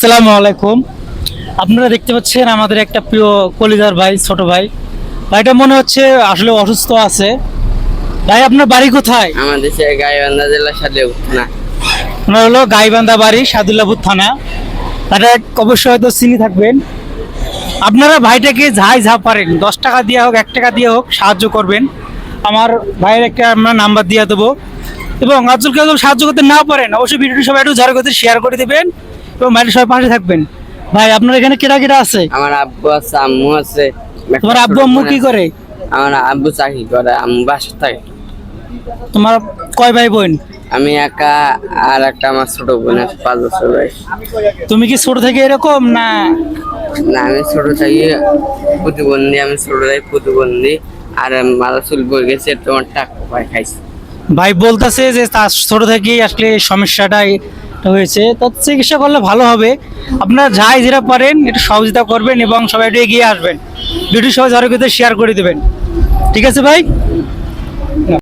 আসসালামু আলাইকুম। আপনারা দেখতে পাচ্ছেন আমাদের একটা প্রিয় কলিজার ভাই, ছোট ভাই। ভাইটা মনে হচ্ছে আসলে অসুস্থ আছে। ভাই আপনার বাড়ি কোথায়? আমাদের দেশে গাইবান্ধা জেলা সালেউত না। আপনার হলো গাইবান্ধা বাড়ি, সাদুল্লাপুর থানা। তাটা অবশ্যই হয়তো চিনি থাকবেন। আপনারা ভাইটাকে যাই যা পারেন, 10 টাকা দিয়ে হোক, 1 টাকা দিয়ে হোক, সাহায্য করবেন। আমার ভাইয়ের একটা আমরা নাম্বার দিয়ে দেবো। এবং আজল কেউ সাহায্য করতে না পারেন, অবশ্যই ভিডিওটি সবাই একটু ঝাড় করতে শেয়ার করে দেবেন এবং ভাইয়ের সবাই পাশে থাকবেন। ভাই আপনার এখানে কেটা কেটা আছে? আমার আব্বু আছে, আম্মু আছে। তোমার আব্বু আম্মু কি করে? আমার আব্বু চাকরি করে, আম্মু বাসা থাকে। তোমার কয় ভাই বোন? আমি একা, আর একটা আমার ছোট বোন আছে 5 বছর বয়স। তুমি কি ছোট থেকে এরকম না? না, আমি ছোট থাকি প্রতিবন্ধী, আমি ছোট থাকি প্রতিবন্ধী। আর মাথা চুল বয়ে গেছে, তোমার টাকা পায় খাইছি। ভাই বলতেছে যে তার ছোট থেকেই আসলে এই সমস্যাটাই হয়েছে, তো চিকিৎসা করলে ভালো হবে। আপনারা যাই যেটা পারেন একটু সহযোগিতা করবেন এবং সবাই একটু এগিয়ে আসবেন। ভিডিও সবাই ঝাড়ু করতে শেয়ার করে দেবেন। ঠিক আছে ভাই?